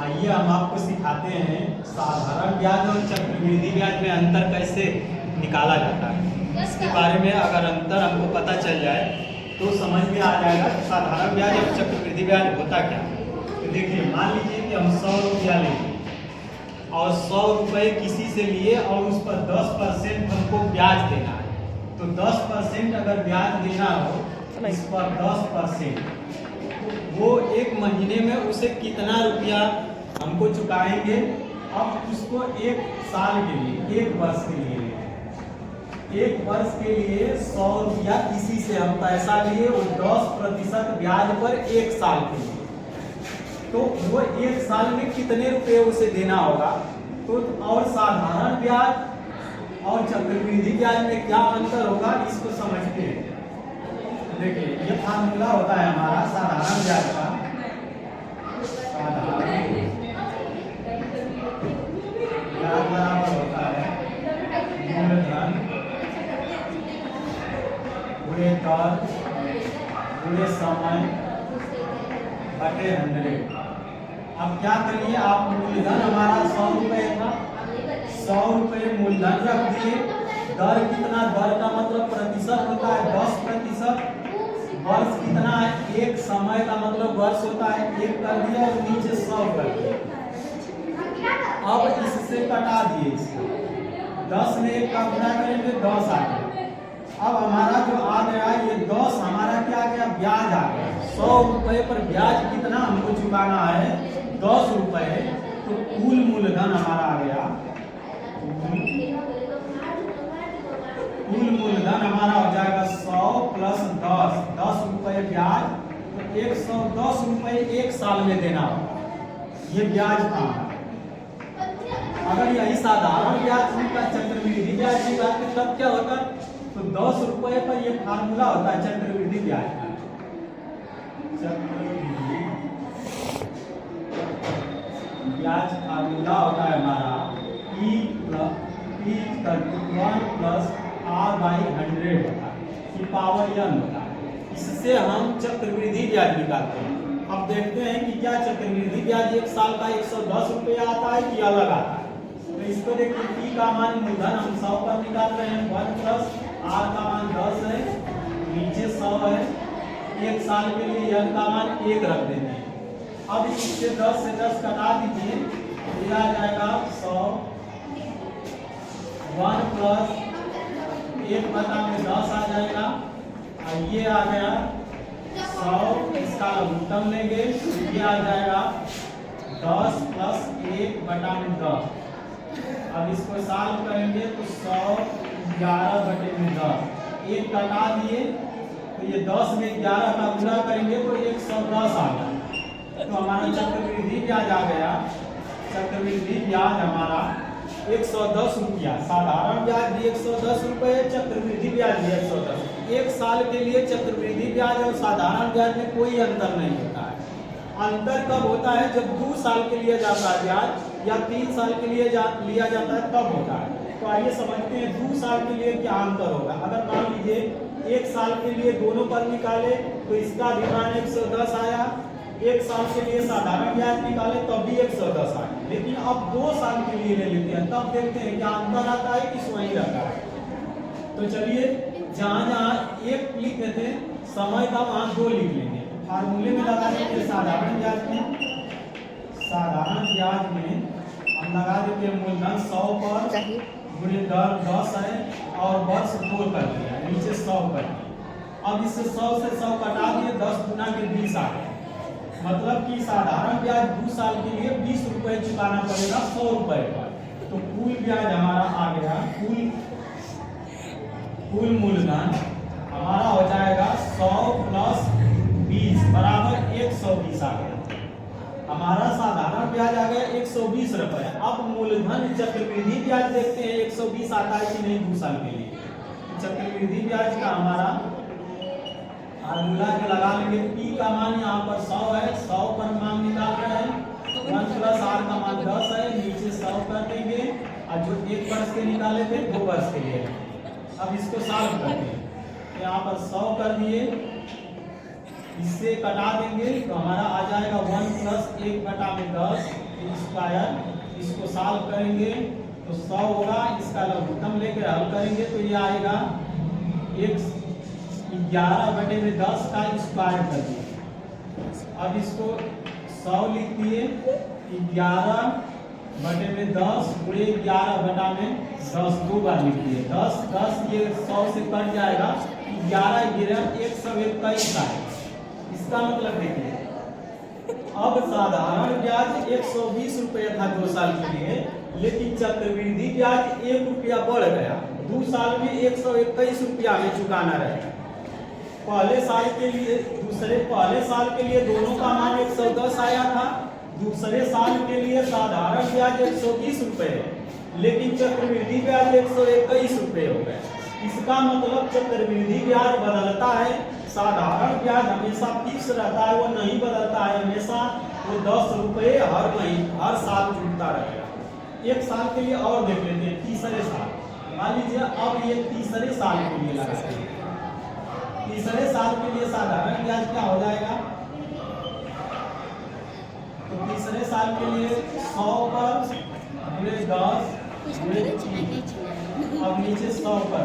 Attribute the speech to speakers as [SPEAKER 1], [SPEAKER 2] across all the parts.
[SPEAKER 1] आइए हम आपको सिखाते हैं साधारण ब्याज और चक्रवृद्धि ब्याज में अंतर कैसे निकाला जाता है। इसके बारे में अगर अंतर हमको पता चल जाए तो समझ में आ जाएगा कि साधारण ब्याज और चक्रवृद्धि ब्याज होता क्या है। तो देखिए, मान लीजिए कि हम 100 रुपया लेंगे और 100 रुपये किसी से लिए और उस पर 10% हमको ब्याज देना है। तो 10% अगर ब्याज देना हो इस पर 10%, वो एक महीने में उसे कितना रुपया हमको चुकाएंगे। अब उसको एक साल के लिए, एक वर्ष के लिए, एक वर्ष के लिए 100 रुपया किसी से हम पैसा लिए और 10% ब्याज पर एक साल के लिए, तो वो एक साल में कितने रुपए उसे देना होगा। तो और साधारण ब्याज और चक्रवृद्धि ब्याज में क्या अंतर होगा इसको समझते हैं। देखिए, ये फार्मूला होता है हमारा साधारण ब्याज का। साधारण ब्याज बराबर होता है मूलधन पूरे दर पूरे समय बटे 100। अब क्या करिए, आप मूलधन हमारा 100 रुपये था, 100 रुपये मूलधन रख दिए। दर कितना, दर का मतलब प्रतिशत होता है 10%। वर्ष कितना है, एक समय का मतलब वर्ष होता है, एक कर दिया और नीचे 100 कर दिया। अब इससे कटा दिए, इसको 10 में 1 का गुणा करेंगे 10 आ गया। अब हमारा जो आ गया ये 10 हमारा क्या आ गया, ब्याज आ गया। 100 रुपये पर ब्याज कितना हमको चुकाना है, 10 रुपये। तो कुल मूलधन हमारा आ गया, कुल मूलधन हमारा हो जाएगा 100 प्लस 10, 10 रुपये ब्याज। तो 110 रुपये एक साल में देना होगा। ये ब्याज था। अगर यही साधारण ब्याज का चक्रवृद्धि ब्याज निकालते तब क्या होता, तो 10 रुपये पर ये फार्मूला होता है चक्रवृद्धि ब्याज का। चक्रवृद्धि ब्याज फार्मूला होता है हमारा E1 प्लस R/100 होता है, कि पावर n होता है। इससे हम चक्रवृद्धि ब्याज निकालते हैं। अब देखते हैं कि क्या चक्रवृद्धि ब्याज एक साल का 110 रुपया आता है कि अलग आता है। तो इसको देखिए, P का मान मूलधन हम 100 पर निकाल रहे हैं, 1 प्लस R का मान 10 है, नीचे 100 है। एक साल के लिए n का मान 1 रख देते हैं। अब इससे 10 से 10 कटा दीजिए, ये आ जाएगा 100। 1 प्लस 1/10 आ जाएगा, और ये आ गया 100। इसका लघुत्तम लेंगे, ये आ जाएगा 10 प्लस 1/10। अब इसको सॉल्व करेंगे तो 100 11/10, 1 कटा दिए तो ये 10 में 11 का गुणा करेंगे तो 110 आ गया। तो हमारा चक्रवृद्धि ब्याज आ गया, चक्रवृद्धि ब्याज हमारा 110 रुपया। साधारण ब्याज भी 110 रुपये, चक्रवृद्धि ब्याज भी 110। एक साल के लिए चक्रवृद्धि ब्याज और साधारण ब्याज में कोई अंतर नहीं होता है। अंतर कब होता है, जब 2 साल के लिए जाता है ब्याज या 3 साल के लिए लिया जाता है तब होता है। तो आइए समझते हैं 2 साल के लिए क्या अंतर होगा। अगर मान लीजिए 1 साल के लिए दोनों पर निकाले तो इसका भी मान 110 आया, 1 साल के लिए साधारण ब्याज निकाले तब भी 110 आया। लेकिन अब 2 साल के लिए ले लेते हैं, तब देखते हैं क्या अंतर आता है कि वही रहता है। तो चलिए, जहाँ जहाँ 1 लिख देते हैं समय का वहाँ 2 लिख लेंगे। फार्मूले में लगा देंगे साधारण ब्याज में, साधारण ब्याज में हम लगा देते हैं मूलधन 100 पर गुणे दर 10 है और वर्ष 2 कर दिया, नीचे 100 कर दिया। अब इससे 100 से 100 कटा दिए, 10 गुना के 20 आ गए। मतलब कि साधारण ब्याज 2 साल के लिए 20 रुपये चुकाना पड़ेगा 100 रुपये पर। तो कुल ब्याज हमारा आ गया, कुल मूलधन हमारा हो जाएगा 100 प्लस 20 बराबर 120 आ गया। हमारा साधारण ब्याज आ गया 120 रुपये। अब मूलधन चक्रवृद्धि ब्याज देखते हैं 120 आता है कि नहीं 2 साल के लिए। चक्रवृद्धि ब्याज का हमारा फार्मूला के लगा लेंगे। P का मान यहाँ पर 100 है, 100 पर मान निकाल रहे हैं। 1 प्लस R का मान 10 है, नीचे 100 कर देंगे, और जो 1 वर्ष के निकाले थे 2 वर्ष के लिए। अब इसको सॉल्व करते हैं, यहाँ पर 100 कर दिए, इससे कटा देंगे तो हमारा आ जाएगा 1 प्लस 1/10 स्क्वायर, इसको सॉल्व करेंगे तो 100 होगा, इसका लघुत्तम लेकर हल करेंगे तो ये आएगा 11/10 का स्क्वायर कर दिए। अब इसको 100 लिख दिए, 11/10 गुणे 11/10 दो बार लिख दिए, 10 ये 100 से कट जाएगा, 11/121 आएगा। इसका मतलब देखिए, अब साधारण ब्याज 120 रुपये था 2 साल के लिए, लेकिन चक्रवृद्धि ब्याज 1 रुपया बढ़ गया, 2 साल में 121 रुपया में चुकाना रहेगा। पहले साल के लिए दोनों का मान 110 आया था, दूसरे साल के लिए साधारण ब्याज 120 रुपये, लेकिन चक्रवृद्धि ब्याज 121 रुपये हो गए। इसका मतलब चक्रवृद्धि ब्याज बदलता है, साधारण ब्याज हमेशा फिक्स रहता है, वो नहीं बदलता है, हमेशा वो 10 रुपये हर साल चुकता रहेगा। एक साल के लिए और देख लेते हैं, तीसरे साल मान लीजिए, अब ये तीसरे साल के लिए लगाते हैं। तीसरे साल के लिए साधारण ब्याज क्या हो जाएगा, तो तीसरे साल के लिए 100 पर गुणे 10 गुणे 3, अब नीचे 100 पर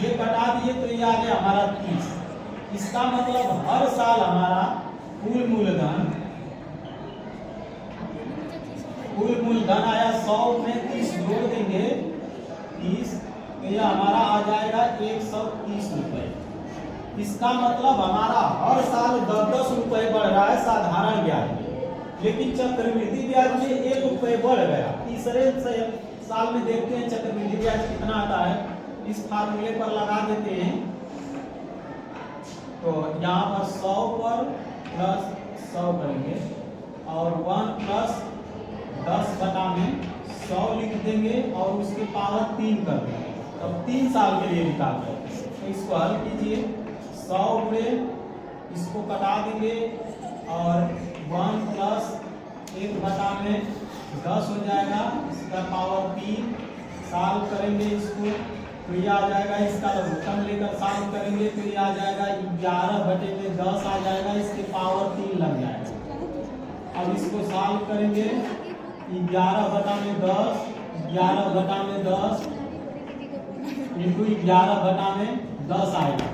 [SPEAKER 1] ये कटा दिए तो ये आ गया हमारा 30। इसका मतलब हर साल हमारा कुल मूलधन आया 100 में 30 जोड़ देंगे 30, तो ये हमारा आ जाएगा 130 रुपये। इसका मतलब हमारा हर साल 10-10 रुपये बढ़ रहा है साधारण ब्याज में, लेकिन चक्रवृद्धि ब्याज में 1 रुपये बढ़ गया। तीसरे साल में देखते हैं चक्रवृद्धि ब्याज कितना आता है, इस फार्मूले पर लगा देते हैं। तो यहाँ पर 100 पर प्लस 100 करेंगे और 1 प्लस 10/100 लिख देंगे और उसके पावर 3 कर देंगे, तब 3 साल के लिए निकाल रहे हैं। तो इसको हल कीजिए, 100 गुणे इसको कटा देंगे और 1 प्लस 1/10 हो जाएगा, इसका पावर 3 साल करेंगे इसको तो ये आ जाएगा, इसका लघुत्तम लेकर सॉल्व करेंगे तो ये आ जाएगा 11/10 आ जाएगा, इसके पावर 3 लग जाएगा। अब इसको सॉल्व करेंगे 11/10 इंटू 11/10 आएगा,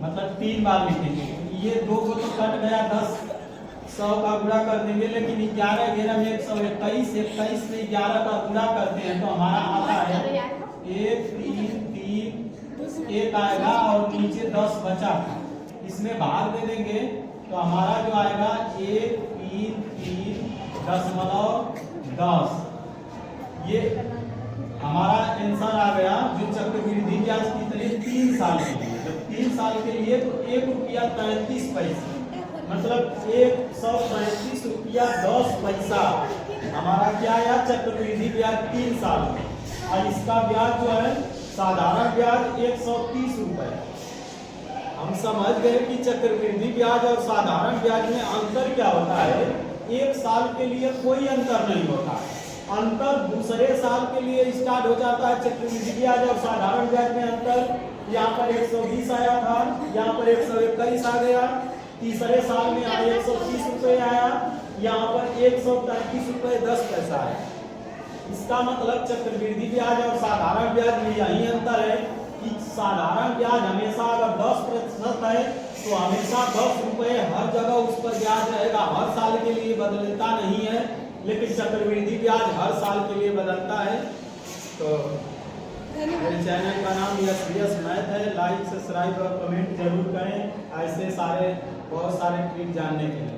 [SPEAKER 1] मतलब 3 बार लिखेंगे। ये 2 को तो कट गया, 10 100 का गुणा कर देंगे, लेकिन 11 में 121 में 11 का गुणा करते हैं तो हमारा आता है 1 3 3 1 आएगा और नीचे 10 बचा, इसमें भाग दे देंगे तो हमारा जो आएगा 133.10। ये हमारा आंसर आ गया, जो चक्रवृद्धि ब्याज कितने 3 साल के लिए, जब 3 साल के लिए तो 1 रुपया 33 पैसे, मतलब 135 रुपया 10 पैसा हमारा क्या आया चक्रवृद्धि ब्याज 3 साल में। और इसका ब्याज जो है साधारण ब्याज 130 रुपये। हम समझ गए कि चक्रवृद्धि ब्याज और साधारण ब्याज में अंतर क्या होता है। एक साल के लिए कोई अंतर नहीं होता, अंतर दूसरे साल के लिए स्टार्ट हो जाता है। चक्रवृद्धि ब्याज और साधारण ब्याज में अंतर, यहाँ पर 120 आया था, यहाँ पर 121 आ गया, तीसरे साल में 130 रुपये आया, यहाँ पर 135 रुपये 10 पैसा आया। इसका मतलब चक्रवृद्धि ब्याज और साधारण ब्याज में यही अंतर है कि साधारण ब्याज हमेशा अगर 10% है तो हमेशा 10 रुपये हर जगह उस पर ब्याज रहेगा, हर साल के लिए बदलता नहीं है, लेकिन चक्रवृद्धि ब्याज हर साल के लिए बदलता है। तो मेरे चैनल का नाम यस मैथ है, लाइक सब्सक्राइब और कमेंट जरूर करें ऐसे बहुत सारे ट्रिक जानने के लिए।